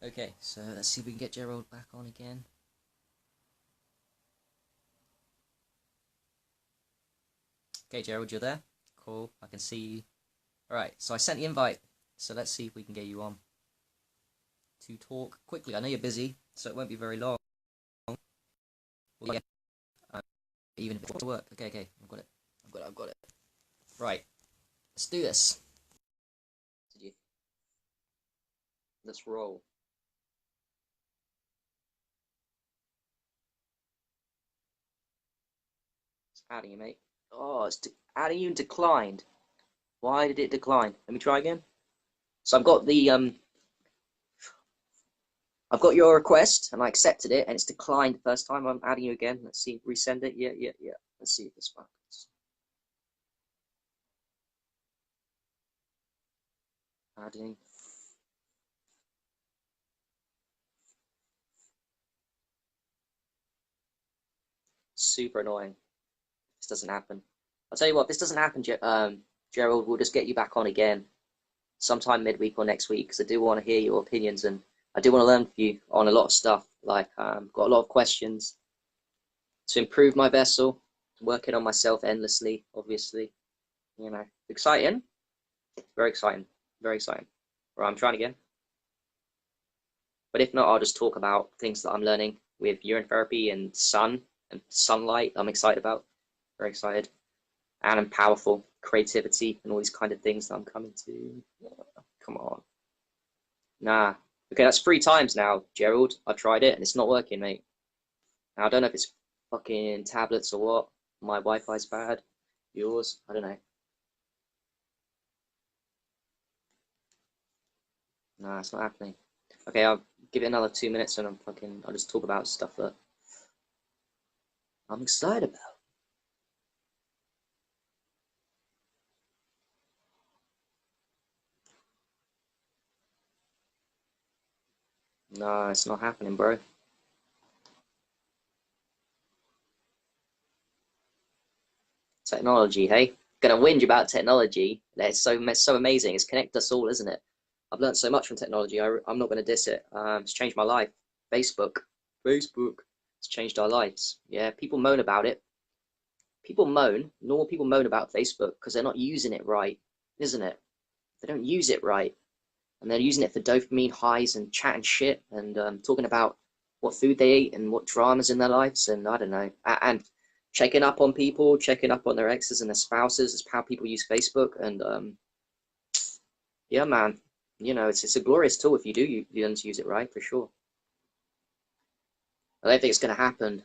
Okay, so let's see if we can get Gerald back on again. Okay, Gerald, you're there? Cool, I can see you. Alright, so I sent the invite, so let's see if we can get you on to talk quickly. I know you're busy, so it won't be very long. Well, yeah, even if it's work. Okay, I've got it. Right, let's do this. Let's roll. It's adding you, mate. Oh, it's adding you and declined. Why did it decline? Let me try again. So I've got your request and I accepted it and it's declined the first time. I'm adding you again. Let's see, resend it. Yeah. Let's see if this works. Adding. Super annoying. This doesn't happen. I'll tell you what, if this doesn't happen, Gerald, we'll just get you back on again sometime midweek or next week because I do want to hear your opinions and I do want to learn from you on a lot of stuff. Like, got a lot of questions to improve my vessel, working on myself endlessly, obviously. You know, exciting. Very exciting. Very exciting. Right, I'm trying again. But if not, I'll just talk about things that I'm learning with urine therapy and sun and sunlight. I'm excited about. Very excited. And I'm powerful, creativity, and all these kind of things that I'm coming to. Come on. Nah. Okay, that's 3 times now, Gerald. I've tried it and it's not working, mate. Now, I don't know if it's fucking tablets or what. My Wi-Fi's bad. Yours? I don't know. Nah, it's not happening. Okay, I'll give it another 2 minutes and I'll just talk about stuff that I'm excited about. No, it's not happening, bro. Technology, hey? Gonna whinge about technology. It's so amazing. It's connected us all, isn't it? I've learned so much from technology. I'm not gonna diss it. It's changed my life. Facebook. It's changed our lives. Yeah, people moan about it. Normal people moan about Facebook because they're not using it right, isn't it? They don't use it right. And they're using it for dopamine highs and chatting shit and talking about what food they eat and what dramas in their lives and I don't know, and checking up on people, checking up on their exes and their spouses is how people use Facebook. And yeah, man, you know, it's a glorious tool if you learn to use it right, for sure. I don't think it's going to happen.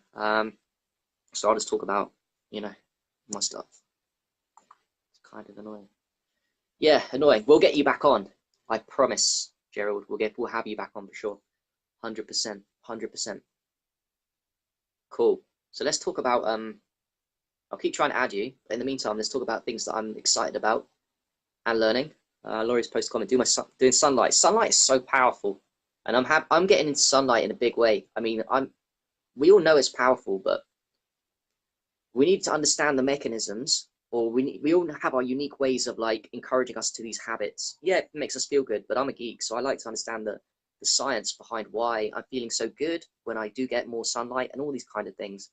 So I'll just talk about, you know, my stuff. It's kind of annoying. Yeah, annoying. We'll get you back on. I promise, Gerald. We'll have you back on for sure. 100%. 100%. Cool. So let's talk about I'll keep trying to add you. In the meantime, let's talk about things that I'm excited about and learning. Laurie's post comment. Doing sunlight. Sunlight is so powerful, and I'm getting into sunlight in a big way. I mean, we all know it's powerful, but we need to understand the mechanisms, or we all have our unique ways of like encouraging us to these habits. Yeah, it makes us feel good, but I'm a geek, so I like to understand the science behind why I'm feeling so good when I do get more sunlight and all these kind of things.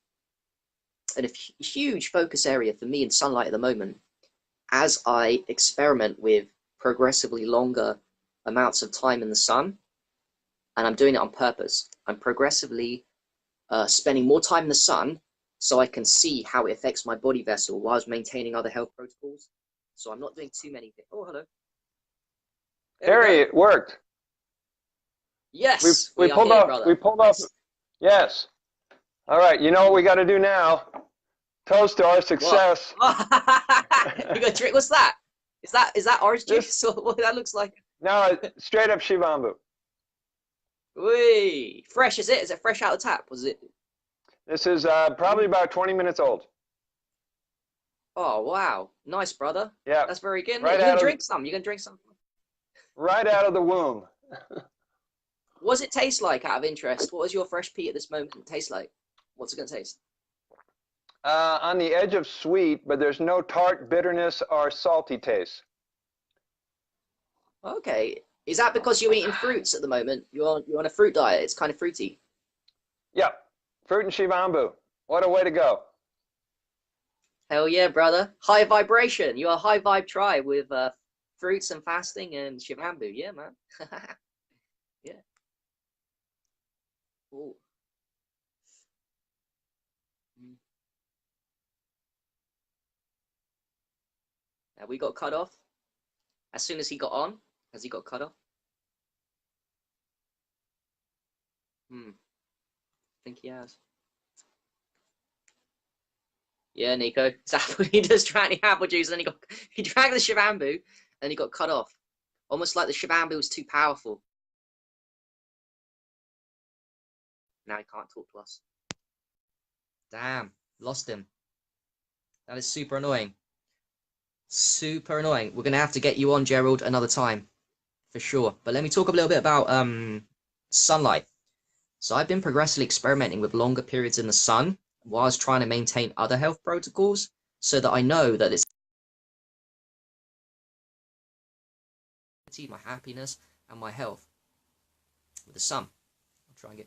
And a huge focus area for me in sunlight at the moment, as I experiment with progressively longer amounts of time in the sun, and I'm doing it on purpose. I'm progressively spending more time in the sun so I can see how it affects my body vessel whilst maintaining other health protocols. So I'm not doing too many things. Oh, hello. Harry, it worked. Yes, we we are pulled here, off. We brother. pulled off. Nice. Yes. All right. You know what we got to do now? Toast to our What? success. You got drink? What's that? Is that orange This juice or what that looks like? now straight up Shivambu. Wee, fresh is it? Is it fresh out of the tap? Was it? This is probably about 20 minutes old. Oh wow, nice, brother. Yeah, That's very good. right You gonna out of drink some? You gonna drink some? right out of the womb. What does it taste like? Out of interest, what does your fresh pea at this moment taste like? What's it gonna taste? On the edge of sweet, but there's no tart, bitterness, or salty taste. Okay, Is that because you're eating fruits at the moment? You're on a fruit diet. It's kind of fruity. Yeah, fruit and shivambu. What a way to go. Hell yeah, brother. High vibration. You're a high vibe tribe with fruits and fasting and shivambu. Yeah, man. Yeah. Ooh. Mm. Now we got cut off. As soon as he got on, has he got cut off? Hmm. I think he has. Yeah, Nico. Exactly. He just drank the apple juice and then he drank the shivambu and he got cut off. Almost like the shivambu was too powerful. Now he can't talk to us. Damn, lost him. That is super annoying. Super annoying. We're gonna have to get you on, Gerald, another time. For sure. But let me talk a little bit about sunlight. So I've been progressively experimenting with longer periods in the sun whilst trying to maintain other health protocols so that I know that it's my happiness and my health with the sun. I'll try and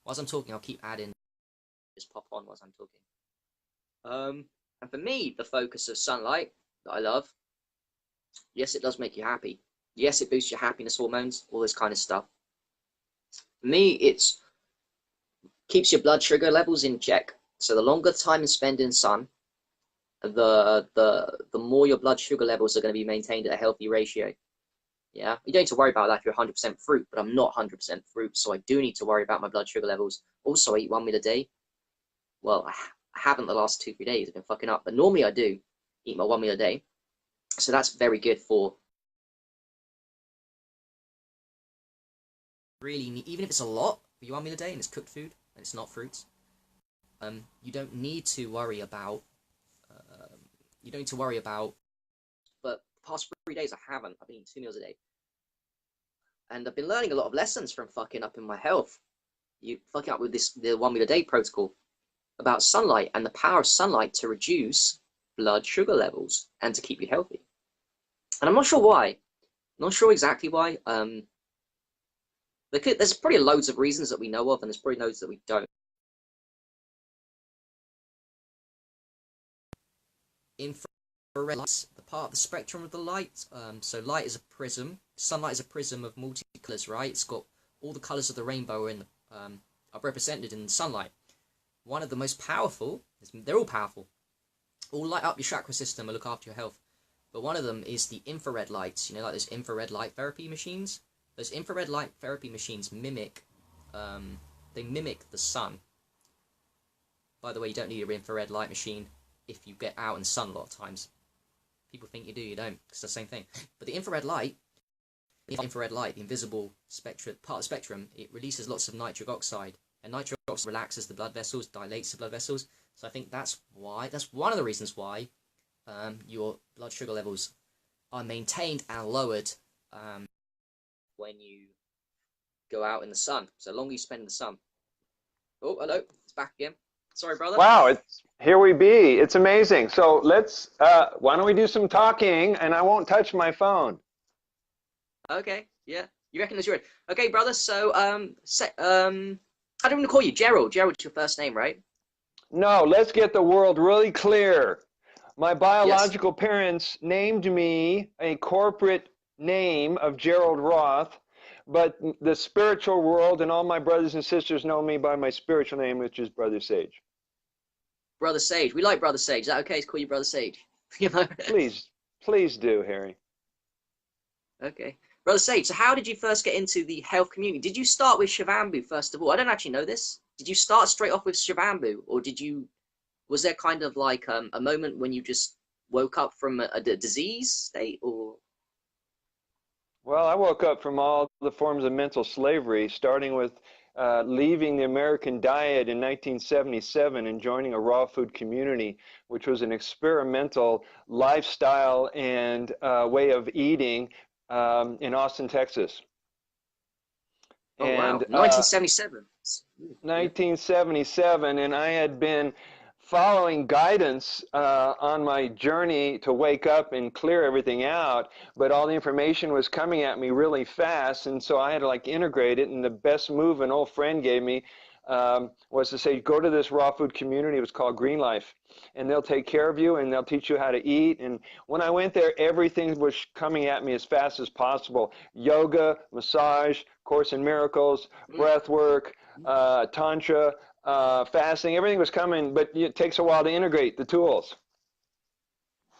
whilst I'm talking, I'll keep adding, just pop on whilst I'm talking. And for me, the focus of sunlight that I love, yes, it does make you happy. Yes, it boosts your happiness hormones, all this kind of stuff. For me, it's keeps your blood sugar levels in check. So the longer time you spend in sun, the more your blood sugar levels are going to be maintained at a healthy ratio. Yeah, you don't need to worry about that if you're 100% fruit, but I'm not 100% fruit, so I do need to worry about my blood sugar levels. Also, I eat 1 meal a day. Well, I haven't the last 2-3 days. I've been fucking up, but normally I do eat my 1 meal a day. So that's very good for really, even if it's a lot for your 1 meal a day and it's cooked food and it's not fruits. You don't need to worry about. You don't need to worry about. But the past 3 days I haven't. I've been eating 2 meals a day, and I've been learning a lot of lessons from fucking up in my health. You fucking up with the 1 meal a day protocol about sunlight and the power of sunlight to reduce blood sugar levels and to keep you healthy. And I'm not sure why. I'm not sure exactly why. There's probably loads of reasons that we know of, and there's probably loads that we don't. Infrared lights, the part of the spectrum of the light. So light is a prism. Sunlight is a prism of multi-colors, right? It's got all the colors of the rainbow are represented in sunlight. One of the most powerful, they're all powerful, all light up your chakra system and look after your health. But one of them is the infrared lights, you know, like those infrared light therapy machines. Those infrared light therapy machines mimic the sun. By the way, you don't need an infrared light machine if you get out in the sun a lot of times. People think you do, you don't. It's the same thing. But the infrared light, the invisible part of the spectrum, it releases lots of nitric oxide. And nitric oxide relaxes the blood vessels, dilates the blood vessels. So I think that's one of the reasons why your blood sugar levels are maintained and lowered when you go out in the sun. So the longer you spend in the sun. Oh, hello, it's back again. Sorry, brother. Wow, here we be. It's amazing. So let's, why don't we do some talking, and I won't touch my phone. Okay, yeah. You reckon it's your okay, brother. So, how do we want to call you? Gerald. Gerald's your first name, right? No, let's get the world really clear. My biological parents named me a corporate name of Gerald Roth, but the spiritual world and all my brothers and sisters know me by my spiritual name, which is Brother Sage. Brother Sage. We like Brother Sage. Is that okay to call you Brother Sage? You know? Please do, Harry. Okay. Brother Sage, so how did you first get into the health community? Did you start with shivambu first of all? I don't actually know this. Did you start straight off with shivambu, or was there kind of like a moment when you just woke up from a disease state, or? Well, I woke up from all the forms of mental slavery, starting with leaving the American diet in 1977 and joining a raw food community, which was an experimental lifestyle and way of eating in Austin, Texas. Oh, and, wow, 1977. 1977, and I had been following guidance on my journey to wake up and clear everything out, but all the information was coming at me really fast, and so I had to like integrate it. And the best move an old friend gave me was to say, go to this raw food community. It was called Green Life, and they'll take care of you and they'll teach you how to eat. And when I went there, everything was coming at me as fast as possible: yoga, massage, Course in Miracles, breath work, tantra, fasting. Everything was coming, but it takes a while to integrate the tools.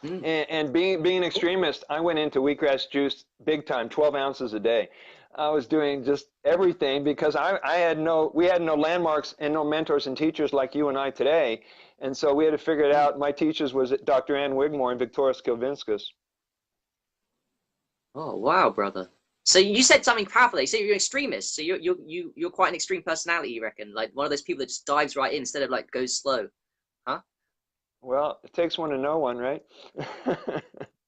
And being an extremist, I went into wheatgrass juice big time, 12 ounces a day. I was doing just everything because we had no landmarks and no mentors and teachers like you and I today. And so we had to figure it out. My teachers was Dr. Ann Wigmore and Victoria Skilvinskas. Oh, wow, brother. So you said something powerful. You say you're an extremist. So you're quite an extreme personality, you reckon? Like one of those people that just dives right in instead of like goes slow, huh? Well, it takes one to know one, right?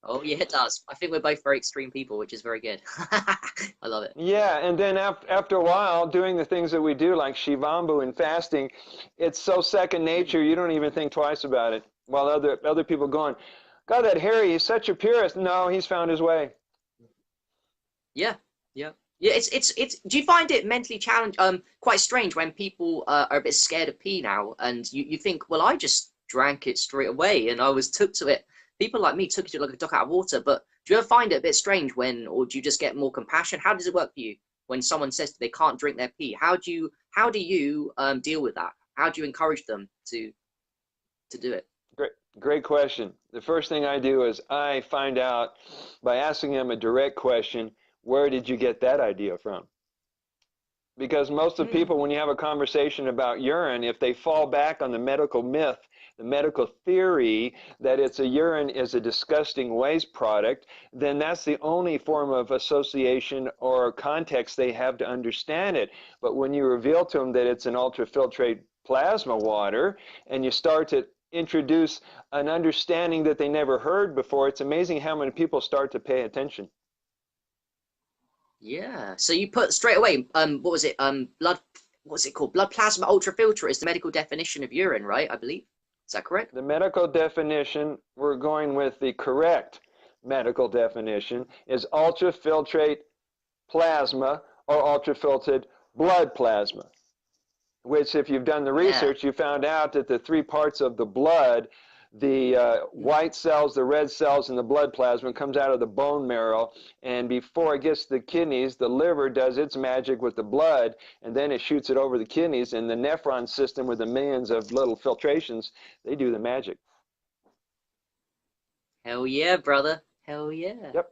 Oh, yeah, it does. I think we're both very extreme people, which is very good. I love it. Yeah, and then after a while, doing the things that we do, like Shivambu and fasting, it's so second nature, you don't even think twice about it. While other people going, God, that Harry, he's such a purist. No, he's found his way. Yeah, yeah. Yeah, it's do you find it mentally quite strange when people are a bit scared of pee now, and you think, well, I just drank it straight away and I was took to it. People like me took it like a duck out of water, but do you ever find it a bit strange or do you just get more compassion? How does it work for you when someone says they can't drink their pee? How do you deal with that? How do you encourage them to do it? Great question. The first thing I do is I find out by asking them a direct question, where did you get that idea from? Because most of the people, when you have a conversation about urine, if they fall back on the medical myth, the medical theory that urine is a disgusting waste product, then that's the only form of association or context they have to understand it. But when you reveal to them that it's an ultrafiltrate plasma water, and you start to introduce an understanding that they never heard before, it's amazing how many people start to pay attention. Yeah. So you put straight away, what was it? What's it called? Blood plasma ultrafilter is the medical definition of urine, right? I believe. Is that correct? The medical definition, we're going with the correct medical definition, is ultrafiltrate plasma or ultrafiltered blood plasma, which if you've done the research, you found out that the three parts of the blood, the white cells, the red cells, and the blood plasma comes out of the bone marrow, and before it gets to the kidneys, the liver does its magic with the blood, and then it shoots it over the kidneys, and the nephron system with the millions of little filtrations, they do the magic. Hell yeah, brother. Hell yeah. Yep.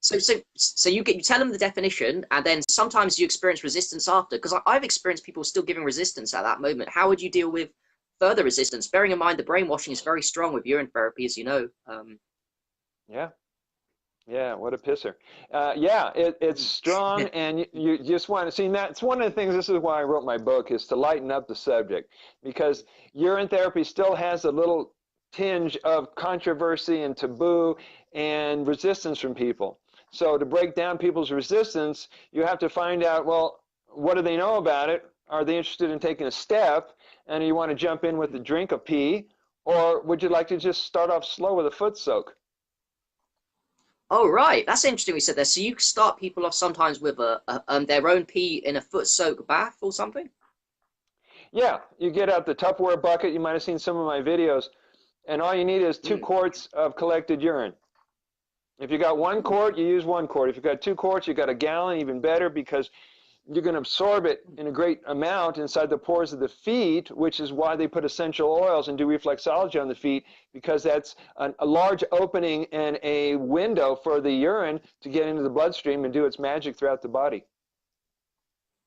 So you tell them the definition, and then sometimes you experience resistance after, because I've experienced people still giving resistance at that moment. How would you deal with further resistance, bearing in mind the brainwashing is very strong with urine therapy, as you know? Yeah, what a pisser. It's strong, and you just want to see that. It's one of the things, this is why I wrote my book, is to lighten up the subject, because urine therapy still has a little tinge of controversy and taboo and resistance from people. So to break down people's resistance, you have to find out, well, what do they know about it? Are they interested in taking a step? And you want to jump in with a drink of pee? Or would you like to just start off slow with a foot soak? Oh, right. That's interesting we said there. So you start people off sometimes with their own pee in a foot soak bath or something? Yeah, you get out the Tupperware bucket. You might have seen some of my videos. And all you need is 2 quarts of collected urine. If you got 1 quart, you use 1 quart. If you got 2 quarts, you got a gallon, even better, because you're going to absorb it in a great amount inside the pores of the feet, which is why they put essential oils and do reflexology on the feet, because that's a large opening and a window for the urine to get into the bloodstream and do its magic throughout the body.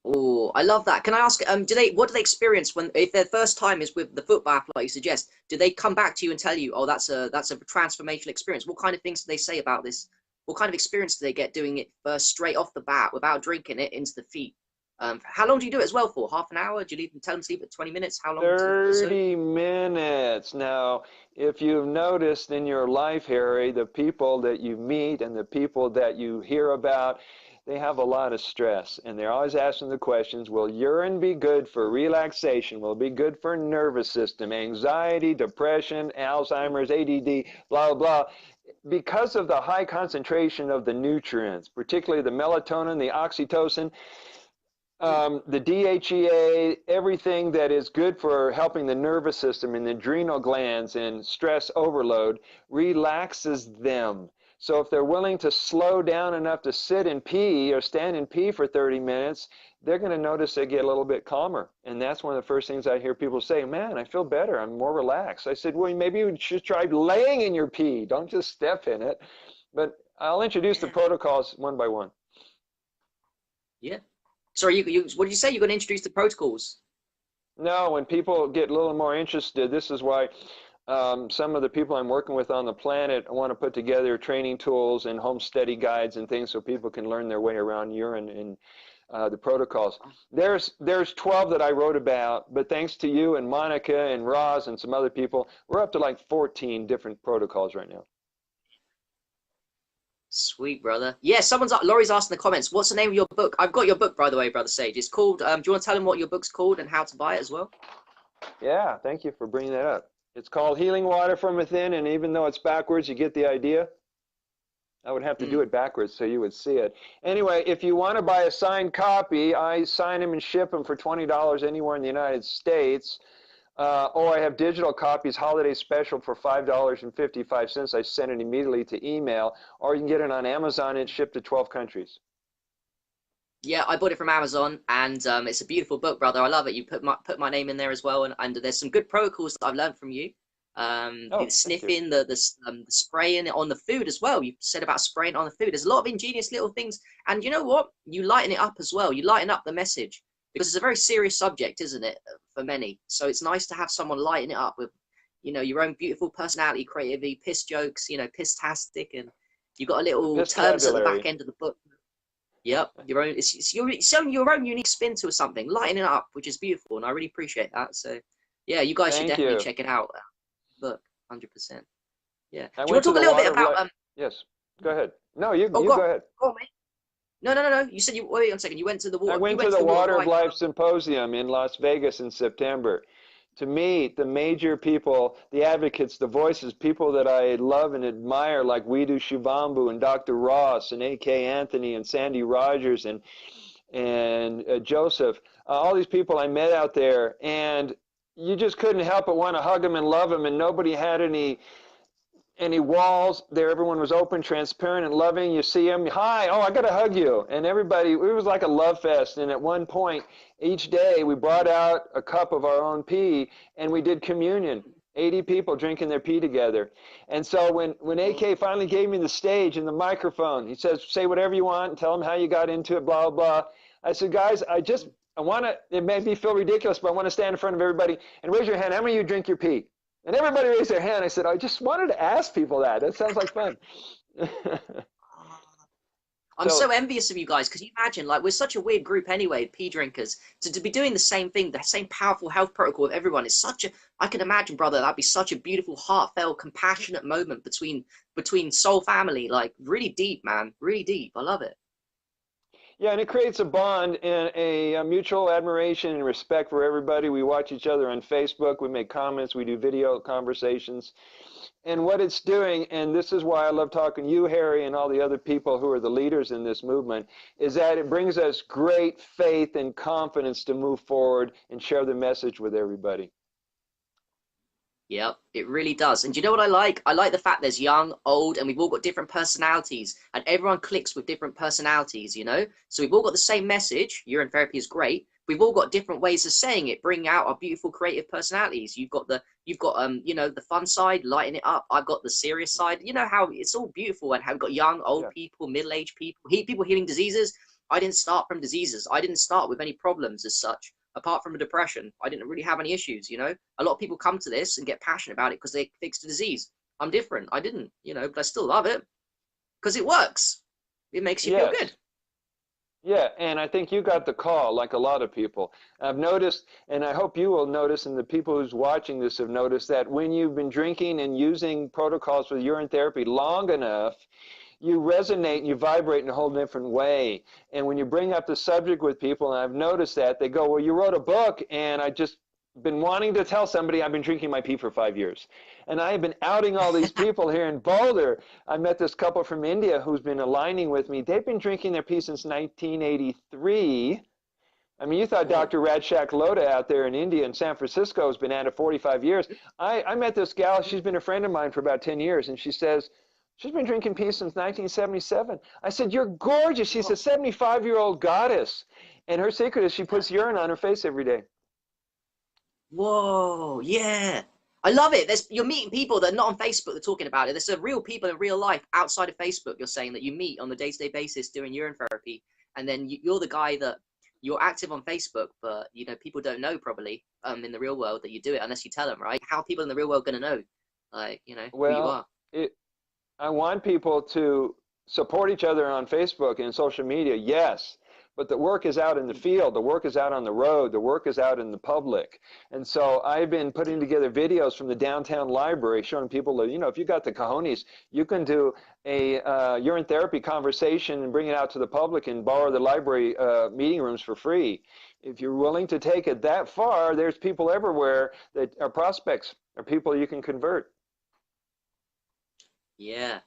Oh, I love that. Can I ask, what do they experience if their first time is with the foot bath, like you suggest? Do they come back to you and tell you, oh, that's a transformational experience? What kind of things do they say about this? What kind of experience do they get doing it first, straight off the bat, without drinking it, into the feet? How long do you do it as well for? Half an hour? Do you tell them to leave it 20 minutes? How long? 30 minutes. Now, if you've noticed in your life, Harry, the people that you meet and the people that you hear about, they have a lot of stress, and they're always asking the questions, will urine be good for relaxation? Will it be good for nervous system, anxiety, depression, Alzheimer's, ADD, blah, blah, blah. Because of the high concentration of the nutrients, particularly the melatonin, the oxytocin, the DHEA, everything that is good for helping the nervous system and the adrenal glands and stress overload relaxes them. So if they're willing to slow down enough to sit and pee or stand and pee for 30 minutes, they're going to notice they get a little bit calmer. And that's one of the first things I hear people say, man, I feel better. I'm more relaxed. I said, well, maybe you should try laying in your pee. Don't just step in it. But I'll introduce the protocols one by one. Yeah. Sorry, what did you say? You're going to introduce the protocols? No, when people get a little more interested, this is why some of the people I'm working with on the planet want to put together training tools and home study guides and things so people can learn their way around urine and the protocols. There's 12 that I wrote about, but thanks to you and Monica and Roz and some other people, we're up to like 14 different protocols right now. Sweet, brother. Yeah, Laurie's asked in the comments, what's the name of your book? I've got your book, by the way, Brother Sage. It's called, do you want to tell them what your book's called and how to buy it as well? Yeah, thank you for bringing that up. It's called Healing Water from Within, and even though it's backwards, you get the idea. I would have to do it backwards so you would see it. Anyway, if you want to buy a signed copy, I sign them and ship them for $20 anywhere in the United States. Or I have digital copies, holiday special for $5.55. I send it immediately to email, or you can get it on Amazon. It's shipped to 12 countries. Yeah, I bought it from Amazon, and it's a beautiful book, brother. I love it. You put my name in there as well, and there's some good protocols that I've learned from you. The sniffing, the spraying it on the food as well. You said about spraying it on the food. There's a lot of ingenious little things, and you know what? You lighten it up as well. You lighten up the message. Because it's a very serious subject, isn't it, for many? So it's nice to have someone lighten it up with, you know, your own beautiful personality, creativity, piss jokes, you know, piss-tastic, and you've got a little terms at the back end of the book. Yep, your own. It's your own unique spin to something, lighten it up, which is beautiful, and I really appreciate that. So, yeah, you guys should definitely check it out. Book, 100%. Yeah. Do you want to talk a little bit about? Yes. Go ahead. No, you go ahead. Go on, mate. No. You said wait a second. You went to the water. I went to the Water of Life Symposium in Las Vegas in September to meet the major people, the advocates, the voices, people that I love and admire, like Widhu Shivambu and Dr. Ross and A.K. Anthony and Sandy Rogers and Joseph. All these people I met out there, and you just couldn't help but want to hug them and love them, and nobody had any walls there. Everyone was open, transparent, and loving. You see them, hi, oh, I got to hug you. And everybody, it was like a love fest. And at one point, each day, we brought out a cup of our own pee, and we did communion. 80 people drinking their pee together. And so when AK finally gave me the stage and the microphone, he says, say whatever you want and tell them how you got into it, blah, blah. I said, guys, I want to, it made me feel ridiculous, but I want to stand in front of everybody and raise your hand. How many of you drink your pee? And everybody raised their hand. I said, I just wanted to ask people that. That sounds like fun. I'm so envious of you guys, because you imagine, like, we're such a weird group anyway, pee drinkers. To be doing the same thing, the same powerful health protocol with everyone is such a, I can imagine, brother, that'd be such a beautiful, heartfelt, compassionate moment between soul family. Like, really deep, man. Really deep. I love it. Yeah, and it creates a bond and a mutual admiration and respect for everybody. We watch each other on Facebook. We make comments. We do video conversations. And what it's doing, and this is why I love talking to you, Harry, and all the other people who are the leaders in this movement, is that it brings us great faith and confidence to move forward and share the message with everybody. Yep, it really does. And do you know what I like? I like the fact there's young, old, and we've all got different personalities, and everyone clicks with different personalities, you know? So we've all got the same message. Urine therapy is great. We've all got different ways of saying it, bring out our beautiful creative personalities. You've got you know, the fun side, lighten it up. I've got the serious side. You know how it's all beautiful, and how we've got young, old people, middle-aged people, people healing diseases. I didn't start from diseases. I didn't start with any problems as such. Apart from a depression, I didn't really have any issues, you know? A lot of people come to this and get passionate about it because they fixed a disease. I'm different. I didn't, you know, but I still love it because it works. It makes you feel good. Yeah, and I think you got the call, like a lot of people. I've noticed, and I hope you will notice, and the people who's watching this have noticed, that when you've been drinking and using protocols with urine therapy long enough, you resonate and you vibrate in a whole different way. And when you bring up the subject with people, and I've noticed that, they go, well, you wrote a book, and I just been wanting to tell somebody I've been drinking my pee for 5 years. And I have been outing all these people here in Boulder. I met this couple from India who's been aligning with me. They've been drinking their pee since 1983. I mean, you thought Dr. Rajshak Lodha out there in India and San Francisco has been at it 45 years. I met this gal. She's been a friend of mine for about 10 years. And she says, she's been drinking pee since 1977. I said, you're gorgeous. She's a 75-year-old goddess. And her secret is she puts urine on her face every day. Whoa, yeah. I love it. You're meeting people that are not on Facebook that are talking about it. There's real people in real life outside of Facebook, you're saying, that you meet on a day-to-day basis doing urine therapy. And then you're the guy that you're active on Facebook, but you know, people don't know probably in the real world that you do it unless you tell them, right? How are people in the real world going to know, like, you know, who you are? I want people to support each other on Facebook and social media, yes. But the work is out in the field, the work is out on the road, the work is out in the public. And so I've been putting together videos from the downtown library showing people that, you know, if you got the cojones, you can do a urine therapy conversation and bring it out to the public and borrow the library meeting rooms for free. If you're willing to take it that far, there's people everywhere that are prospects, are people you can convert. Yeah.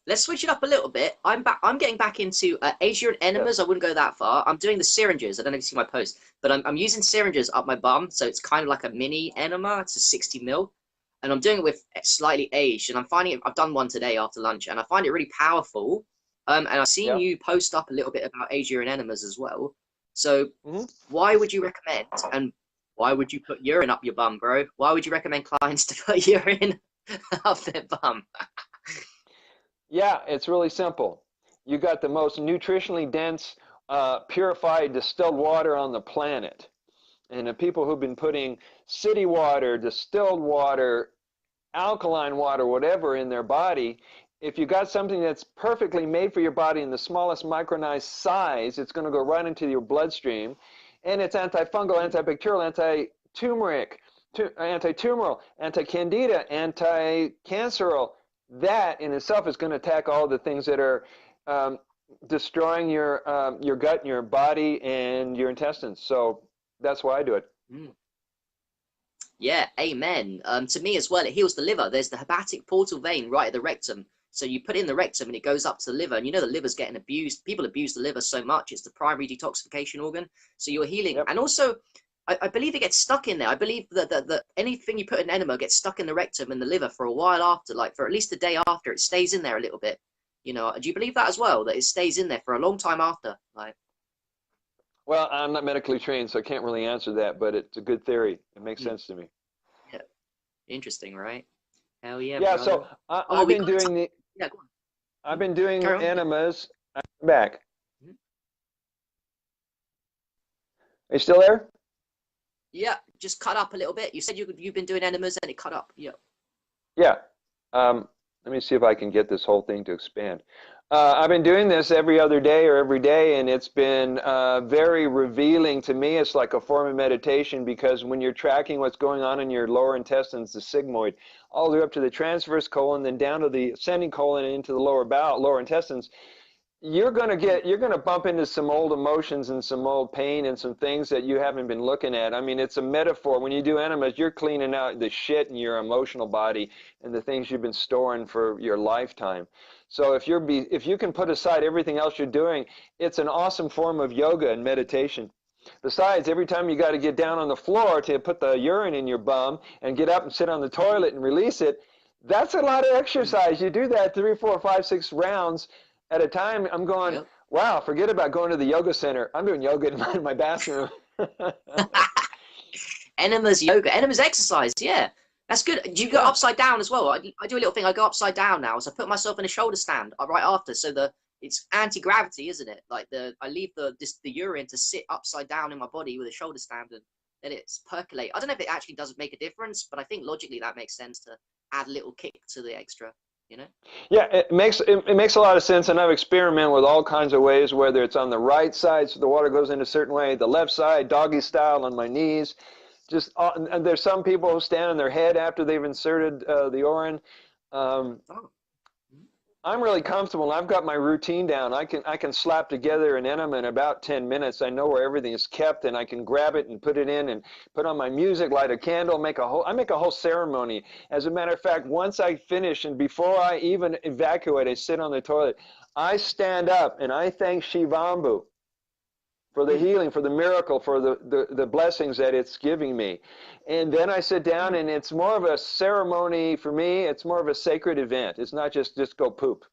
Let's switch it up a little bit. I'm getting back into urine enemas. I wouldn't go that far. I'm doing the syringes. I don't know if you see my post, but I'm using syringes up my bum. So it's kind of like a mini enema. It's a 60 mil. And I'm doing it with slightly aged. And I'm finding it, I've done one today after lunch, and I find it really powerful. And I've seen you post up a little bit about urine enemas as well. So why would you recommend, and why would you put urine up your bum, bro? Why would you recommend clients to put urine up their bum? Yeah, it's really simple. You got the most nutritionally dense, purified distilled water on the planet. And the people who've been putting city water, distilled water, alkaline water, whatever in their body, if you got something that's perfectly made for your body in the smallest micronized size, it's going to go right into your bloodstream. And it's antifungal, antibacterial, anti-tumoric, anti-tumoral, anti-candida, anti-cancerous. That in itself is going to attack all the things that are destroying your gut, and your body, and your intestines. So that's why I do it. Yeah, amen. To me as well, it heals the liver. There's the hepatic portal vein right at the rectum. So you put it in the rectum and it goes up to the liver. And you know the liver's getting abused. People abuse the liver so much. It's the primary detoxification organ. So you're healing. And also, I believe it gets stuck in there. I believe that anything you put in enema gets stuck in the rectum and the liver for a while after, like for at least a day after. It stays in there a little bit. You know, do you believe that as well? That it stays in there for a long time after? Like, well, I'm not medically trained, so I can't really answer that, but it's a good theory. It makes sense to me. Yeah, interesting, right? Hell yeah. Yeah. Brother. So I've been doing the. Yeah, go on. I've been doing enemas. I'm back. Are you still there? Yeah, just cut up a little bit. You said you've been doing enemas and it cut up. Yeah. Yeah. Let me see if I can get this whole thing to expand. I've been doing this every other day or every day, and it's been very revealing to me. It's like a form of meditation, because when you're tracking what's going on in your lower intestines, the sigmoid, all the way up to the transverse colon, then down to the ascending colon and into the lower bowel, lower intestines, you're going to bump into some old emotions and some old pain and some things that you haven't been looking at. I mean, it's a metaphor. When you do enemas, you're cleaning out the shit in your emotional body and the things you've been storing for your lifetime. So if you can put aside everything else you're doing, it's an awesome form of yoga and meditation. Besides, every time you got to get down on the floor to put the urine in your bum and get up and sit on the toilet and release it, that's a lot of exercise. You do that 3, 4, 5, 6 rounds at a time. I'm going, wow, forget about going to the yoga center. I'm doing yoga in my bathroom. Enemas yoga, enemas exercise. Yeah, that's good. Do you go upside down as well? I do a little thing. I go upside down now. So I put myself in a shoulder stand right after. So it's anti-gravity, isn't it? Like I leave the urine to sit upside down in my body with a shoulder stand, and then it's percolate. I don't know if it actually does make a difference, but I think logically that makes sense to add a little kick to the extra. You know? Yeah, it makes a lot of sense, and I've experimented with all kinds of ways, whether it's on the right side so the water goes in a certain way, the left side, doggy style on my knees. And there's some people who stand on their head after they've inserted the urine. I'm really comfortable. I've got my routine down. I can slap together an enema in about 10 minutes. I know where everything is kept, and I can grab it and put it in and put on my music, light a candle, I make a whole ceremony. As a matter of fact, once I finish and before I even evacuate, I sit on the toilet. I stand up and I thank Shivambu for the healing, for the miracle, for the blessings that it's giving me. And then I sit down, and it's more of a ceremony for me. It's more of a sacred event. It's not just go poop.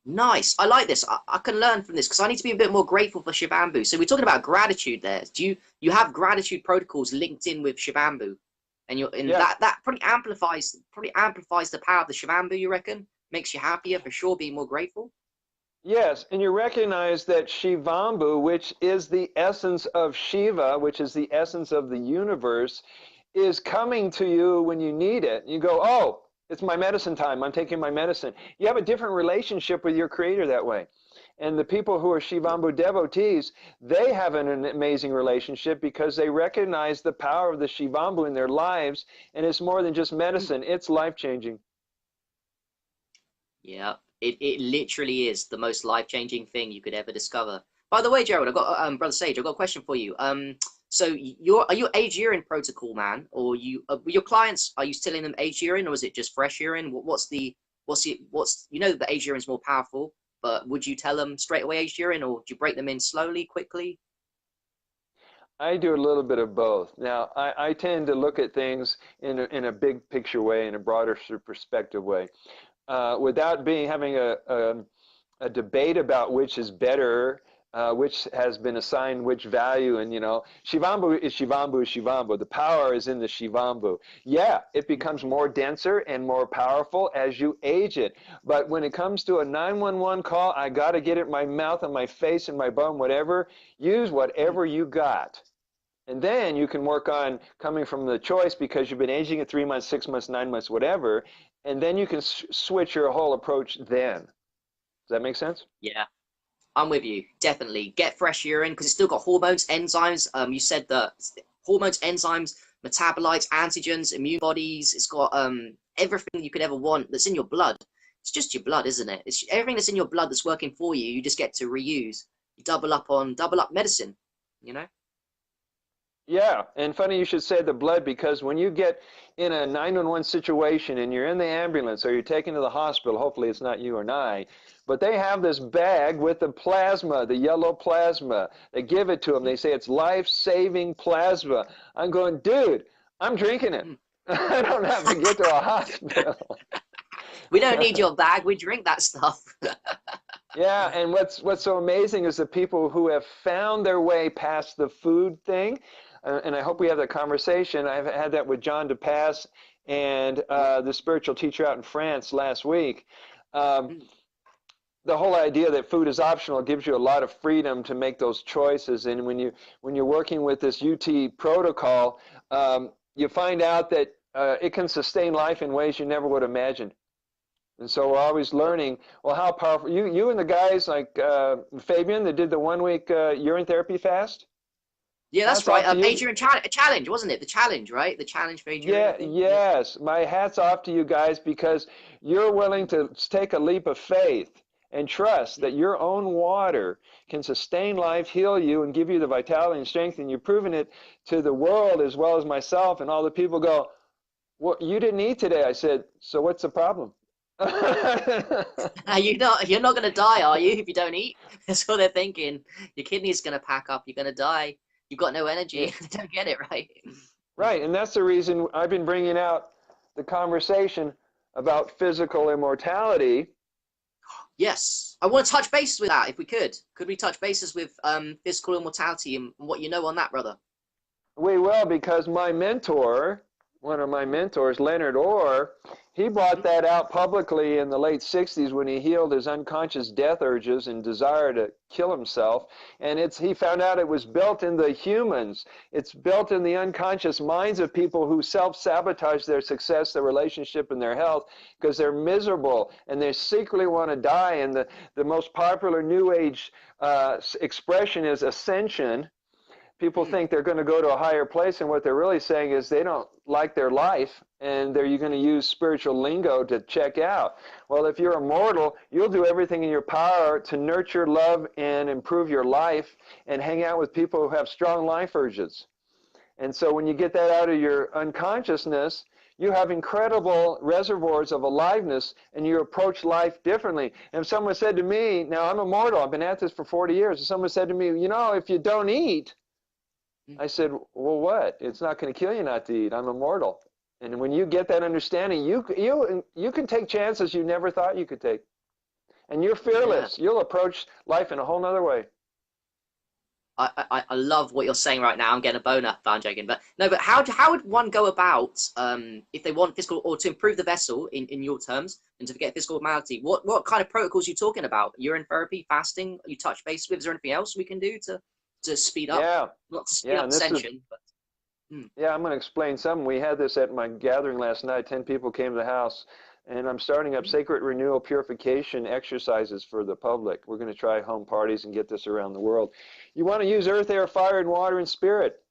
Nice. I like this. I can learn from this because I need to be a bit more grateful for Shivambu. So we're talking about gratitude there. Do you have gratitude protocols linked in with Shivambu? And Yeah. that probably amplifies the power of the Shivambu, you reckon? Makes you happier for sure, being more grateful. Yes, and you recognize that Shivambu, which is the essence of Shiva, which is the essence of the universe, is coming to you when you need it. You go, oh, it's my medicine time. I'm taking my medicine. You have a different relationship with your creator that way. And the people who are Shivambu devotees, they have an amazing relationship because they recognize the power of the Shivambu in their lives, and it's more than just medicine, it's life-changing. Yeah, it literally is the most life-changing thing you could ever discover. By the way, Gerald, I got brother Sage, I got a question for you. So are you aged urine protocol man, or your clients, are you still in them aged urine, or is it just fresh urine? What's you know the aged urine is more powerful, but would you tell them straight away aged urine, or do you break them in slowly, quickly? I do a little bit of both. Now, I tend to look at things in a big picture way, in a broader perspective way, without having a debate about which is better, which has been assigned which value. And, Shivambu is Shivambu is Shivambu. The power is in the Shivambu. Yeah, it becomes more denser and more powerful as you age it. But when it comes to a 911 call, I got to get it in my mouth and my face and my bum, whatever. Use whatever you got. And then you can work on coming from the choice because you've been aging it 3 months, 6 months, 9 months, whatever. And then you can switch your whole approach then. Does that make sense? Yeah, I'm with you. Definitely get fresh urine because it's still got hormones, enzymes. You said that hormones, enzymes, metabolites, antigens, immune bodies. It's got everything you could ever want that's in your blood. It's just your blood, isn't it? It's everything that's in your blood that's working for you. You just get to reuse. You double up medicine. You know. Yeah, and funny you should say the blood because when you get in a 911 situation and you're in the ambulance or you're taken to the hospital, hopefully it's not you and I, but they have this bag with the plasma, the yellow plasma. They give it to them. They say it's life-saving plasma. I'm going, dude, I'm drinking it. I don't have to get to a hospital. We don't need your bag. We drink that stuff. Yeah, and what's so amazing is the people who have found their way past the food thing, and I hope we have that conversation. I've had that with John DePass and the spiritual teacher out in France last week. The whole idea that food is optional gives you a lot of freedom to make those choices. And when you're working with this UT protocol, you find out that it can sustain life in ways you never would imagine. And so we're always learning, well, how powerful. You and the guys like Fabian that did the 1 week urine therapy fast? Yeah, that's Hats right. off to you. Adrian challenge, wasn't it? The challenge, right? The challenge for Adrian. Yeah, yes. My hat's off to you guys because you're willing to take a leap of faith and trust that your own water can sustain life, heal you, and give you the vitality and strength. And you've proven it to the world as well as myself. And all the people go, well, you didn't eat today. I said, so what's the problem? You're not gonna die, are you, if you don't eat? That's what they're thinking. Your kidney's gonna pack up. You're gonna die. You've got no energy. They don't get it, right? Right, and that's the reason I've been bringing out the conversation about physical immortality. Yes, I want to touch bases with that if we could. Could we touch bases with physical immortality and what you know on that, brother? We will, because my mentor, one of my mentors, Leonard Orr, he brought that out publicly in the late 60s when he healed his unconscious death urges and desire to kill himself. And he found out it was built in the humans. It's built in the unconscious minds of people who self-sabotage their success, their relationship, and their health because they're miserable and they secretly want to die. And the most popular New Age expression is ascension. People Mm. think they're going to go to a higher place, and what they're really saying is they don't like their life, and you're going to use spiritual lingo to check out. Well, if you're immortal, you'll do everything in your power to nurture, love, and improve your life, and hang out with people who have strong life urges. And so when you get that out of your unconsciousness, you have incredible reservoirs of aliveness, and you approach life differently. And if someone said to me, now I'm immortal, I've been at this for 40 years, if someone said to me, you know, if you don't eat, Mm. I said, well, what? It's not going to kill you not to eat. I'm immortal. And when you get that understanding, you can take chances you never thought you could take. And you're Yeah. fearless. You'll approach life in a whole nother way. I love what you're saying right now. I'm getting a boner. No, I'm joking. But no, but how would one go about if they want physical or to improve the vessel in your terms and to get physical normality? What kind of protocols are you talking about? Urine therapy, fasting? You touch base with? Is there anything else we can do to speed up? Yeah. Not to speed Yeah. up And this is, ascension, but yeah, I'm going to explain something. We had this at my gathering last night. 10 people came to the house, and I'm starting up sacred renewal purification exercises for the public. We're going to try home parties and get this around the world. You want to use earth, air, fire, and water and spirit.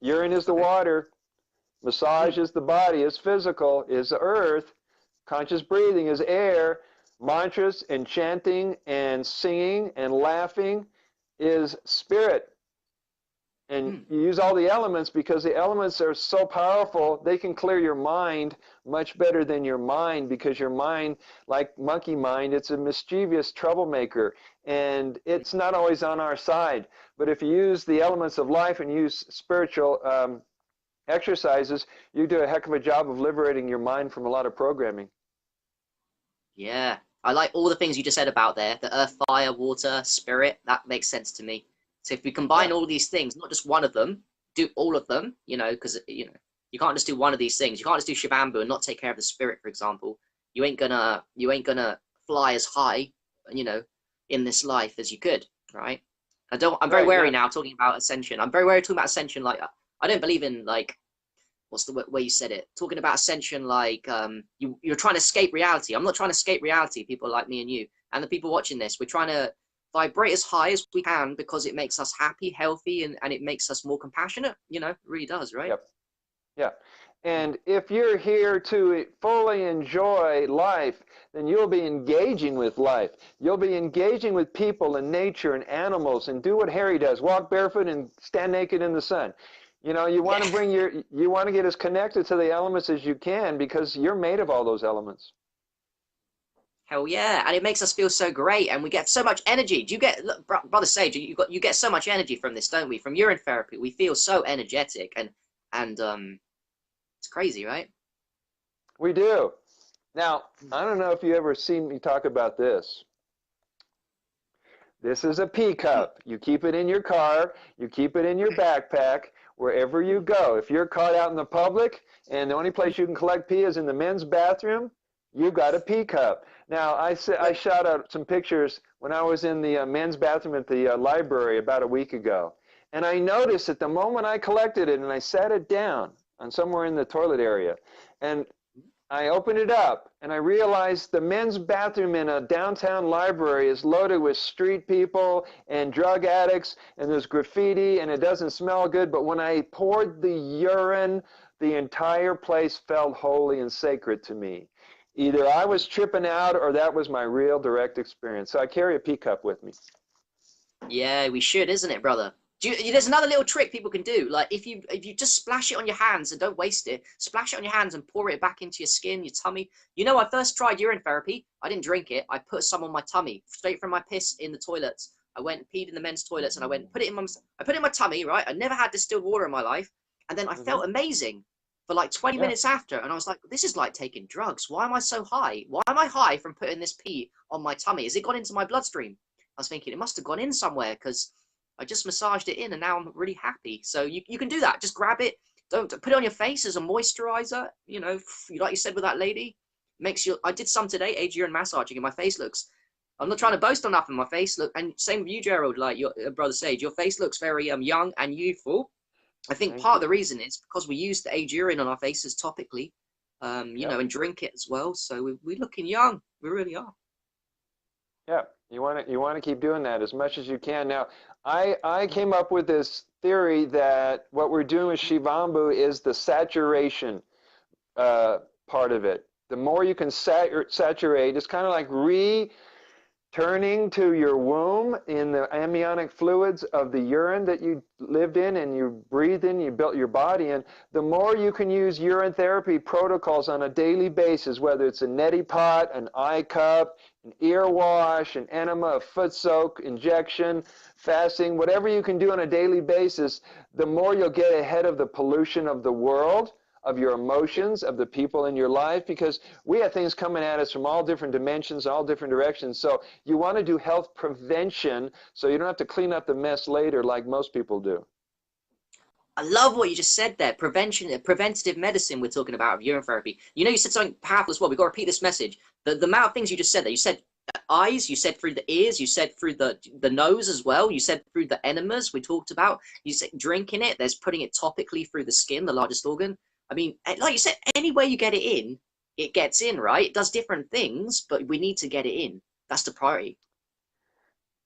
Urine is the okay. water. Massage is the body, is physical, is the earth. Conscious breathing is air. Mantras and chanting and singing and laughing is spirit. And Mm. you use all the elements because the elements are so powerful, they can clear your mind much better than your mind, because your mind, like monkey mind, it's a mischievous troublemaker, and it's not always on our side. But if you use the elements of life and use spiritual exercises, you do a heck of a job of liberating your mind from a lot of programming. Yeah. I like all the things you just said about there. The earth, fire, water, spirit. That makes sense to me. So if we Yeah, combine all these things, not just one of them, do all of them, because you can't just do one of these things. You can't just do Shibambu and not take care of the spirit, for example. You ain't gonna fly as high, you know, in this life as you could, right? I'm very right. wary Now, now talking about ascension. I'm very wary talking about ascension. Like I don't believe in like what's the way you said it? Talking about ascension, like you're trying to escape reality. I'm not trying to escape reality. People like me and you and the people watching this, we're trying to vibrate as high as we can because it makes us happy, healthy, and it makes us more compassionate. It really does, right? yep, yeah. And if you're here to fully enjoy life, then you'll be engaging with life. You'll be engaging with people and nature and animals, and do what Harry does: walk barefoot and stand naked in the sun. You want Yeah. to you want to get as connected to the elements as you can, because you're made of all those elements. Hell yeah, and it makes us feel so great, and we get so much energy. Do you get, look, brother Sage? You get so much energy from this, don't we? From urine therapy, we feel so energetic, and it's crazy, right? We do. Now, I don't know if you ever seen me talk about this. This is a pee cup. You keep it in your car. You keep it in your backpack, wherever you go. If you're caught out in the public and the only place you can collect pee is in the men's bathroom, you've got a pee cup. Now, I Wait, shot out some pictures when I was in the men's bathroom at the library about a week ago. And I noticed that the moment I collected it and I sat it down on somewhere in the toilet area, and I opened it up and I realized the men's bathroom in a downtown library is loaded with street people and drug addicts, and there's graffiti and it doesn't smell good. But when I poured the urine, the entire place felt holy and sacred to me. Either I was tripping out or that was my real direct experience. So I carry a pee cup with me. yeah, we should, isn't it, brother? There's another little trick people can do. Like if you just splash it on your hands and don't waste it, splash it on your hands and pour it back into your skin, your tummy. I first tried urine therapy. I didn't drink it. I put some on my tummy, straight from my piss in the toilets. I went and peed in the men's toilets, and I put it in my tummy, right? I never had distilled water in my life, and then I Hmm. felt amazing for like 20 Yeah. minutes after, and I was like, this is like taking drugs. Why am I so high? Why am I high from putting this pee on my tummy? Has it gone into my bloodstream? I was thinking it must have gone in somewhere because I just massaged it in and now I'm really happy. So you can do that. Just grab it. Don't put it on your face as a moisturizer. Like you said with that lady, makes you. I did some today, age urine massaging, and my face looks. I'm not trying to boast on nothing. My face look, and same with you, Gerald. Like your brother Sage, your face looks very young and youthful. I think Thank part of you. the reason is because we use the age urine on our faces topically, Yep. and drink it as well. So we're looking young. We really are. Yeah, you want to keep doing that as much as you can. Now, I came up with this theory that what we're doing with Shivambu is the saturation part of it. The more you can saturate, it's kind of like returning to your womb in the amniotic fluids of the urine that you lived in and you breathed in, you built your body in. The more you can use urine therapy protocols on a daily basis, whether it's a neti pot, an eye cup, an ear wash, an enema, a foot soak, injection, fasting, whatever you can do on a daily basis, the more you'll get ahead of the pollution of the world, of your emotions, of the people in your life, because we have things coming at us from all different dimensions, all different directions. So you want to do health prevention so you don't have to clean up the mess later like most people do. I love what you just said there. Preventative medicine we're talking about of urine therapy. You know, you said something powerful as well. We've got to repeat this message. The amount of things you just said there. You said eyes, you said through the ears, you said through the nose as well, you said through the enemas we talked about, you said drinking it, there's putting it topically through the skin, the largest organ. I mean, like you said, any way you get it in, it gets in, right? It does different things, but we need to get it in. That's the priority.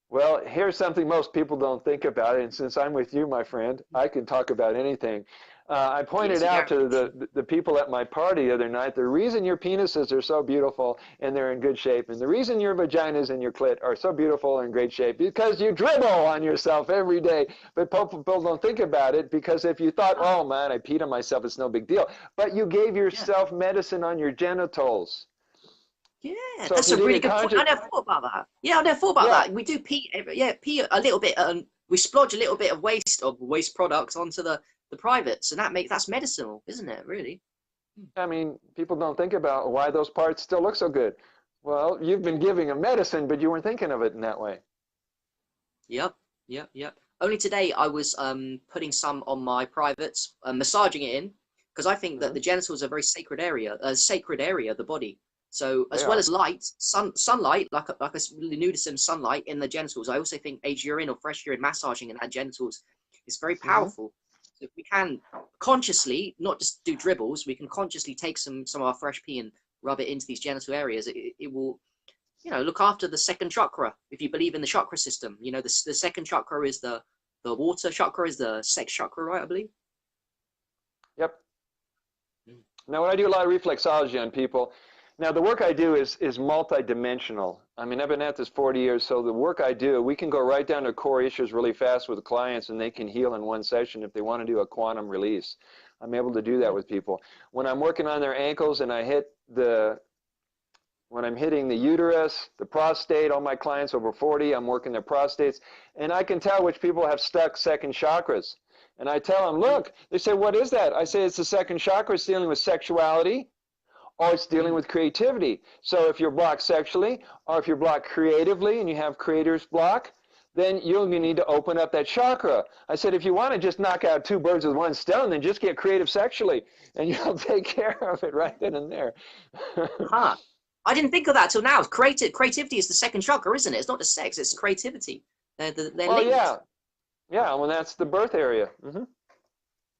Well, here's something most people don't think about, and since I'm with you, my friend, I can talk about anything. I pointed out to the people at my party the other night, the reason your penises are so beautiful and they're in good shape, and the reason your vaginas and your clit are so beautiful and in great shape, because you dribble on yourself every day. But people don't think about it, because if you thought, oh man, I peed on myself, it's no big deal. But you gave yourself medicine on your genitals. Yeah, so that's a really good point. I never thought about that. Yeah, I never thought about that. We do pee, pee a little bit, and we splodge a little bit of waste products onto the privates, and that's medicinal, isn't it? Really. I mean, people don't think about why those parts still look so good. Well, you've been giving a medicine, but you weren't thinking of it in that way. Yep. Only today I was putting some on my privates, massaging it in, because I think that the genitals are a very sacred area of the body. So as well as light, sunlight, like a nudism sunlight in the genitals, I also think aged urine or fresh urine massaging in our genitals is very powerful. So if we can consciously, not just do dribbles, we can consciously take some of our fresh pee and rub it into these genital areas. It will, look after the second chakra. If you believe in the chakra system, the second chakra is the water chakra, is the sex chakra, right? I believe. Yep. Now, when I do a lot of reflexology on people, now the work I do is multidimensional. I mean, I've been at this 40 years, so the work I do, we can go right down to core issues really fast with the clients, and they can heal in one session if they want to do a quantum release. I'm able to do that with people. When I'm working on their ankles and when I'm hitting the uterus, the prostate, all my clients over 40, I'm working their prostates, and I can tell which people have stuck second chakras. And I tell them, look, they say, what is that? I say, it's the second chakra. It's dealing with sexuality, or it's dealing with creativity. So if you're blocked sexually, or if you're blocked creatively and you have creator's block, then you need to open up that chakra. I said, if you want to just knock out two birds with one stone, then just get creative sexually, and you'll take care of it right then and there. Huh. I didn't think of that till now. Creativity is the second chakra, isn't it? It's not just sex, it's creativity. They're linked. Yeah, well, that's the birth area.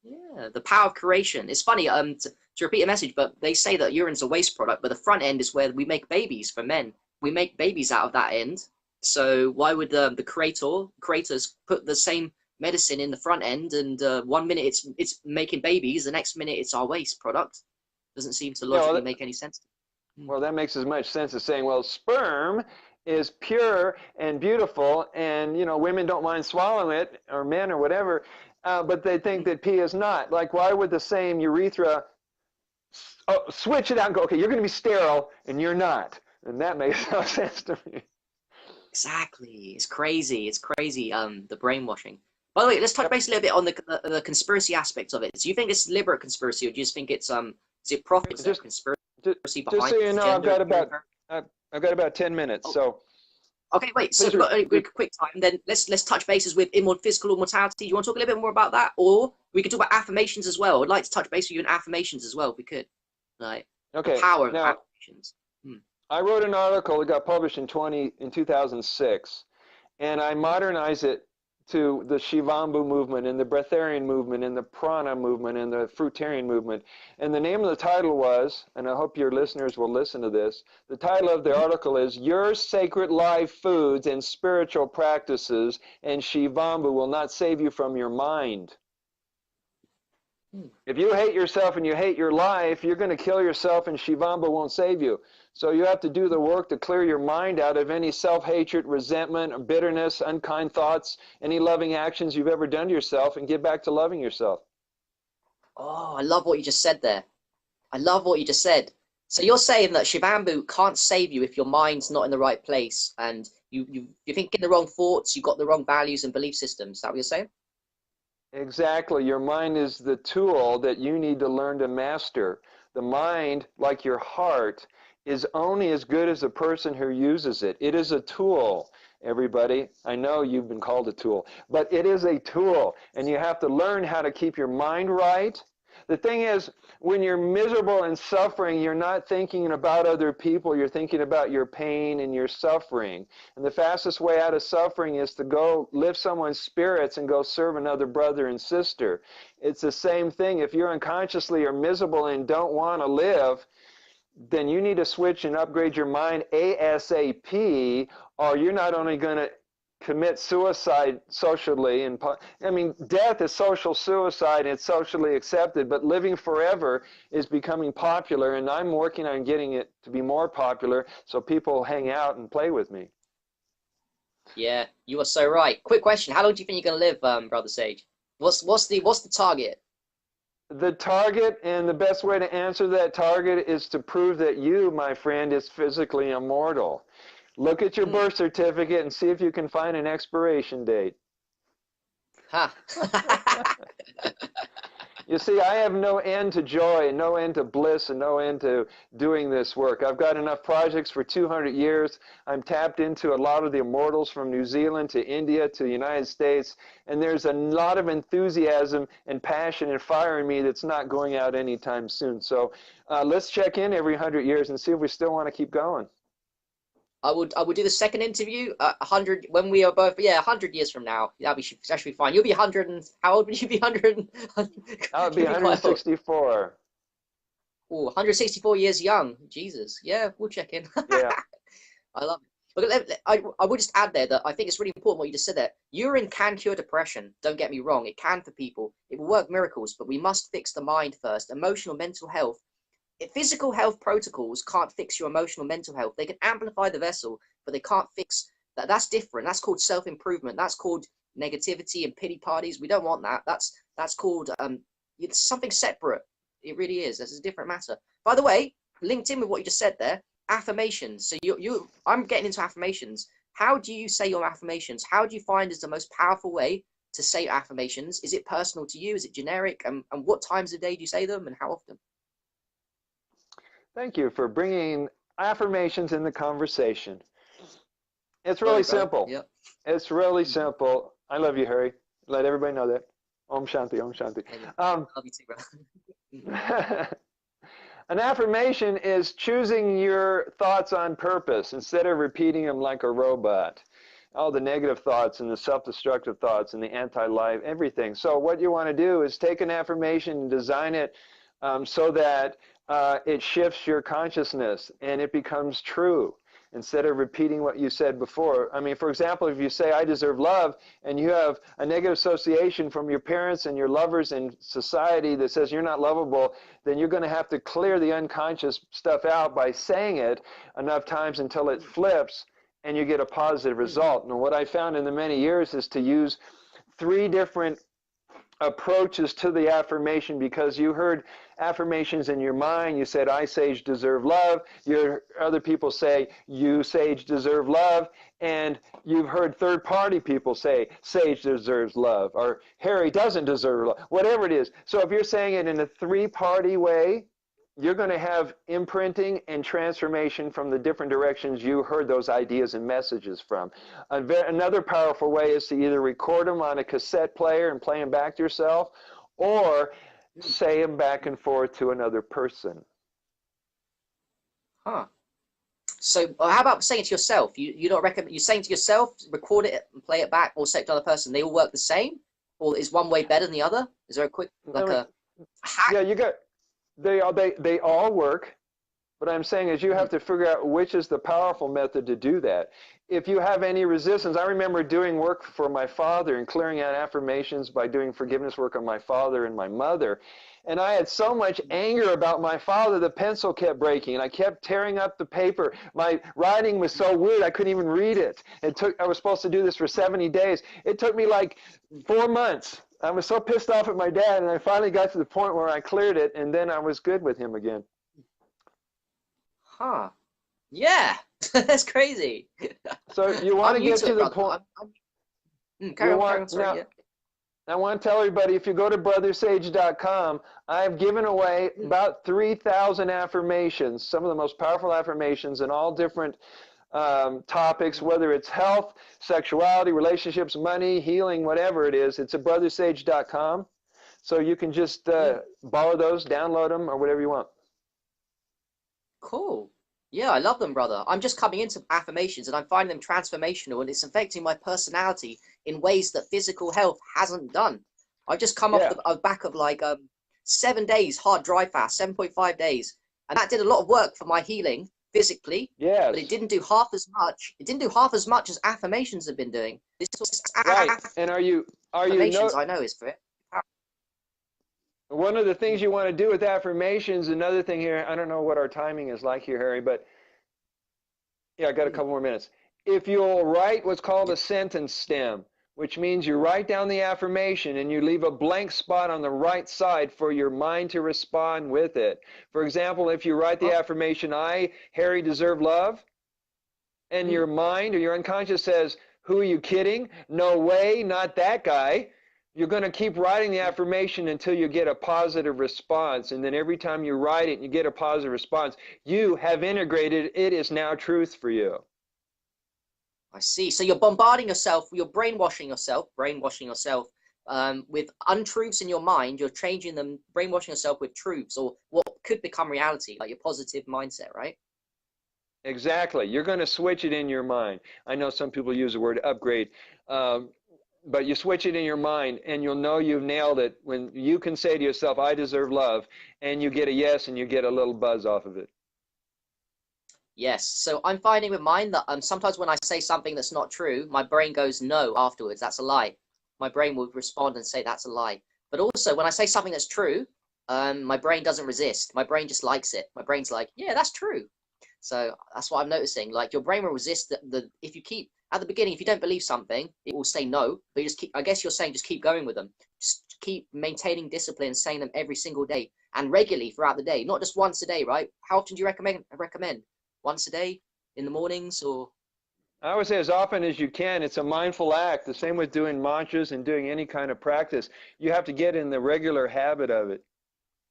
Yeah, the power of creation. It's funny, to repeat a message, but they say that urine's a waste product, but the front end is where we make babies for men. We make babies out of that end. So why would the creators put the same medicine in the front end, and 1 minute it's making babies, the next minute it's our waste product? Doesn't seem to logically make any sense. Well, that makes as much sense as saying, well, sperm is pure and beautiful, and women don't mind swallowing it, or men or whatever, but they think that pee is not. Like, why would the same urethra switch it out and go, okay, you're going to be sterile and you're not? And that makes no sense to me. Exactly. It's crazy. The brainwashing. By the way, let's touch base a little bit on the conspiracy aspect of it. Do you think it's deliberate conspiracy, or do you just think it's is it profit conspiracy behind? Just so you know, I've got about 10 minutes. So okay, wait. So we've got a quick time. Then let's touch bases with physical immortality. Do you want to talk a little bit more about that, or we could talk about affirmations as well? I'd like to touch base with you on affirmations as well, if we could. Like the power of affirmations. I wrote an article that got published in 2006, and I modernized it to the Shivambu movement and the Breatharian movement and the Prana movement and the Fruitarian movement. And the name of the title was, and I hope your listeners will listen to this, the title of the article is Your Sacred Live Foods and Spiritual Practices and Shivambu Will Not Save You from Your Mind. If you hate yourself and you hate your life, you're going to kill yourself, and Shivambu won't save you. So you have to do the work to clear your mind out of any self-hatred, resentment, bitterness, unkind thoughts, any loving actions you've ever done to yourself, and get back to loving yourself. Oh, I love what you just said there. I love what you just said. So you're saying that Shivambu can't save you if your mind's not in the right place and you're thinking the wrong thoughts, you've got the wrong values and belief systems. Is that what you're saying? Exactly. Your mind is the tool that you need to learn to master. The mind, like your heart, is only as good as the person who uses it. It is a tool, everybody. I know you've been called a tool, but it is a tool, and you have to learn how to keep your mind right. The thing is, when you're miserable and suffering, you're not thinking about other people. You're thinking about your pain and your suffering. And the fastest way out of suffering is to go lift someone's spirits and go serve another brother and sister. It's the same thing. If you're unconsciously or miserable and don't want to live, then you need to switch and upgrade your mind ASAP, or you're not only going to commit suicide socially, and I mean, death is social suicide, and it's socially accepted, but living forever is becoming popular, and I'm working on getting it to be more popular so people hang out and play with me. Yeah, you are so right. Quick question: how long do you think you're going to live, Brother Sage? What's the target? The target, and the best way to answer that target is to prove that you, my friend, is physically immortal. Look at your birth certificate and see if you can find an expiration date. Huh. You see, I have no end to joy and no end to bliss and no end to doing this work. I've got enough projects for 200 years. I'm tapped into a lot of the immortals from New Zealand to India to the United States, and there's a lot of enthusiasm and passion and fire in me that's not going out anytime soon. So let's check in every 100 years and see if we still want to keep going. I would do the second interview 100 when we are both 100 years from now. That should be fine. You'll be 100 and how old would you be? 100. I would be 164. Oh, 164 years young. Jesus. Yeah, we'll check in. Yeah. I love it. But I would just add there that I think it's really important what you just said there. Urine can cure depression. Don't get me wrong. It can for people. It will work miracles, but we must fix the mind first. Emotional, mental health. Physical health protocols can't fix your emotional mental health. They can amplify the vessel, but they can't fix that. That's different. That's called self-improvement. That's called negativity and pity parties. We don't want that. That's called it's something separate. It really is. It's a different matter. By the way, linked in with what you just said there, affirmations. So I'm getting into affirmations. How do you say your affirmations? How do you find is the most powerful way to say affirmations? Is it personal to you? Is it generic? And what times of day do you say them and how often? Thank you for bringing affirmations in the conversation. It's really simple. Yep. It's really simple. I love you, Harry. Let everybody know that. Om Shanti, Om Shanti. Love you too, bro. An affirmation is choosing your thoughts on purpose instead of repeating them like a robot. All the negative thoughts and the self-destructive thoughts and the anti-life, everything. So what you want to do is take an affirmation and design it so that it shifts your consciousness and it becomes true instead of repeating what you said before. I mean, for example, if you say, I deserve love, and you have a negative association from your parents and your lovers and society that says you're not lovable, then you're going to have to clear the unconscious stuff out by saying it enough times until it flips and you get a positive result. And what I found in the many years is to use 3 different approaches to the affirmation, because you heard affirmations in your mind. You said, I, Sage, deserve love. You heard other people say, you, Sage, deserve love. And you've heard third-party people say, Sage deserves love, or Harry doesn't deserve love, whatever it is. So if you're saying it in a 3-party way, you're going to have imprinting and transformation from the different directions you heard those ideas and messages from. Another powerful way is to either record them on a cassette player and play them back to yourself, or say them back and forth to another person. Huh. So how about saying it to yourself? You don't recommend you saying to yourself, record it and play it back, or say it to another person. They all work the same, or is one way better than the other? Is there a quick I like mean, a hack? yeah, they all work. What I'm saying is you Mhm. have to figure out which is the powerful method to do that. If you have any resistance, I remember doing work for my father and clearing out affirmations by doing forgiveness work on my father and my mother. And I had so much anger about my father, the pencil kept breaking, and I kept tearing up the paper. My writing was so weird, I couldn't even read it. I was supposed to do this for 70 days. It took me like 4 months. I was so pissed off at my dad, and I finally got to the point where I cleared it, and then I was good with him again. Huh. Yeah. That's crazy. So you want I'm to new get to to it, the brother. point. Carry You on, carry want on. Sorry. now. Yeah. I want to tell everybody, if you go to brothersage.com, I've given away Mm. about 3,000 affirmations, some of the most powerful affirmations in all different topics, whether it's health, sexuality, relationships, money, healing, whatever it is. It's at brothersage.com. So you can just Yeah. borrow those, download them, or whatever you want. Cool. Yeah, I love them, brother. I'm just coming into affirmations and I'm finding them transformational and it's affecting my personality in ways that physical health hasn't done. I've just come off Yeah. the back of like 7 days hard dry fast, 7.5 days. And that did a lot of work for my healing physically, but it Yes. didn't do half as much. It didn't do half as much as affirmations have been doing. This Right. And are you affirmations no I know is for it. one of the things you want to do with affirmations, another thing here, I don't know what our timing is like here, Harry, but yeah, I got a Hmm. couple more minutes. If you'll write what's called a sentence stem, which means you write down the affirmation and you leave a blank spot on the right side for your mind to respond with it. For example, if you write the Oh, affirmation, I, Harry, deserve love, and hmm. your mind or your unconscious says, who are you kidding? No way, not that guy. You're going to keep writing the affirmation until you get a positive response. And then every time you write it and you get a positive response, you have integrated it is now truth for you. I see. So you're bombarding yourself, you're brainwashing yourself with untruths in your mind. You're changing them, brainwashing yourself with truths or what could become reality, like your positive mindset, right? Exactly. You're going to switch it in your mind. I know some people use the word upgrade, um, but you switch it in your mind and you'll know you've nailed it when you can say to yourself, I deserve love, and you get a yes and you get a little buzz off of it. Yes. So I'm finding with mine that sometimes when I say something that's not true, my brain goes no afterwards. That's a lie. My brain will respond and say that's a lie. But also when I say something that's true, my brain doesn't resist. My brain just likes it. My brain's like, yeah, that's true. So that's what I'm noticing. Like your brain will resist the if you keep at the beginning, if you don't believe something, it will say no. But you just keep. I guess you're saying just keep going with them. Just keep maintaining discipline, saying them every single day and regularly throughout the day, not just once a day, right? How often do you recommend? Once a day in the mornings or? I would say as often as you can. It's a mindful act. The same with doing mantras and doing any kind of practice. You have to get in the regular habit of it.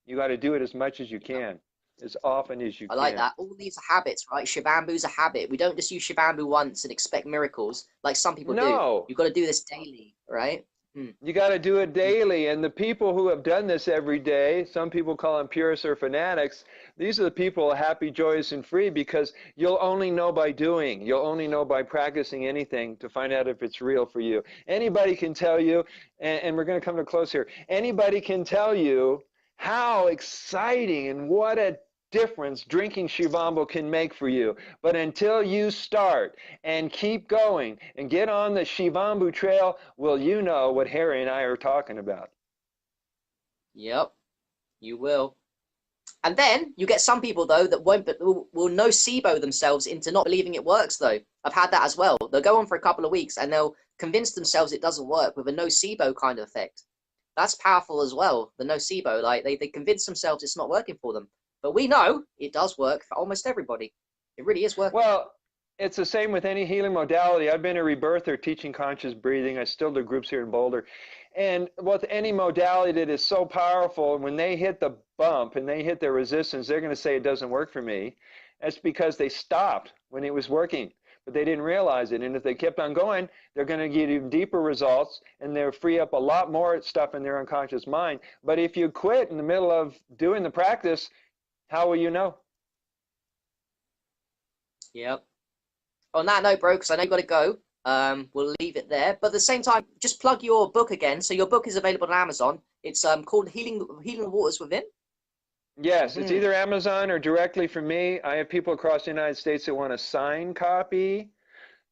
You got to do it as much as you can, as often as you I like can. that. All these are habits, right? Shivambu's a habit. We don't just use Shivambu once and expect miracles like some people do. No, You've got to do this daily, right? Hmm. you got to do it daily. And the people who have done this every day, some people call them purists or fanatics, these are the people happy, joyous, and free because you'll only know by doing. You'll only know by practicing anything to find out if it's real for you. Anybody can tell you, and we're going to come to a close here, anybody can tell you how exciting and what a difference drinking Shivambu can make for you. But until you start and keep going and get on the Shivambu trail, will you know what Harry and I are talking about? Yep, you will. And then you get some people though that won't, but will nocebo themselves into not believing it works though. I've had that as well. They'll go on for a couple of weeks and they'll convince themselves it doesn't work with a nocebo kind of effect. That's powerful as well. The nocebo, like they convince themselves it's not working for them. But we know it does work for almost everybody. It really is working. Well, it's the same with any healing modality. I've been a rebirther teaching conscious breathing. I still do groups here in Boulder. And with any modality that is so powerful, when they hit the bump and they hit their resistance, they're going to say it doesn't work for me. That's because they stopped when it was working, but they didn't realize it. And if they kept on going, they're going to get even deeper results and they'll free up a lot more stuff in their unconscious mind. But if you quit in the middle of doing the practice, how will you know? Yep. On that note, bro, because I know you got to go. We'll leave it there. But at the same time, just plug your book again. So your book is available on Amazon. It's called Healing the Waters Within. Yes, it's Hmm. either Amazon or directly from me. I have people across the United States that want a signed copy.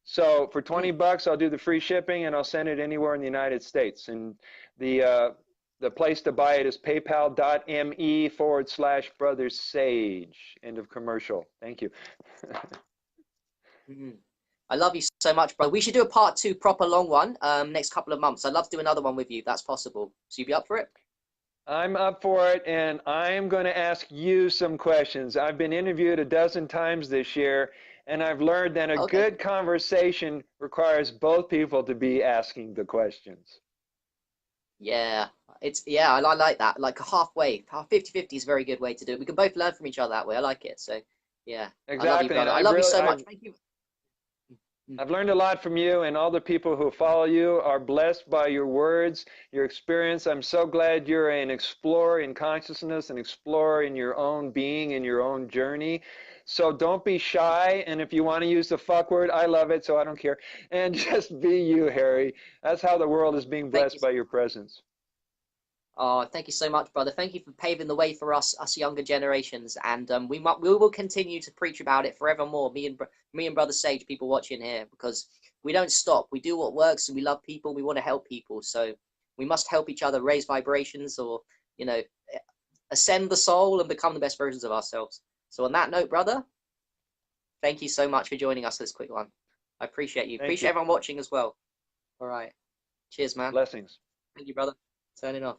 So for Hmm. 20 bucks, I'll do the free shipping and I'll send it anywhere in the United States. And the place to buy it is paypal.me/Brother Sage. End of commercial. Thank you. Hmm. I love you so much, bro. We should do a part 2, proper long one, next couple of months. I'd love to do another one with you if that's possible. So you be up for it? I'm up for it, and I'm going to ask you some questions. I've been interviewed a dozen times this year, and I've learned that a Okay. good conversation requires both people to be asking the questions. Yeah. I like that. Like halfway, 50-50 is a very good way to do it. We can both learn from each other that way. I like it. So yeah, I love you, Exactly, and brother. I love you so much. Thank you. I've learned a lot from you, and all the people who follow you are blessed by your words, your experience. I'm so glad you're an explorer in consciousness, an explorer in your own being, in your own journey. So don't be shy, and if you want to use the fuck word, I love it, so I don't care. And just be you, Harry. That's how the world is being Thank you. blessed by your presence. Oh, thank you so much, brother. Thank you for paving the way for us younger generations, and we will continue to preach about it forevermore. Me and brother Sage, people watching here, because we don't stop. We do what works, and we love people. We want to help people, so we must help each other raise vibrations, or you know, ascend the soul and become the best versions of ourselves. So on that note, brother, thank you so much for joining us this quick one. I appreciate you. Thank Appreciate you. everyone watching as well. All right. Cheers, man. Blessings. Thank you, brother. Turning off.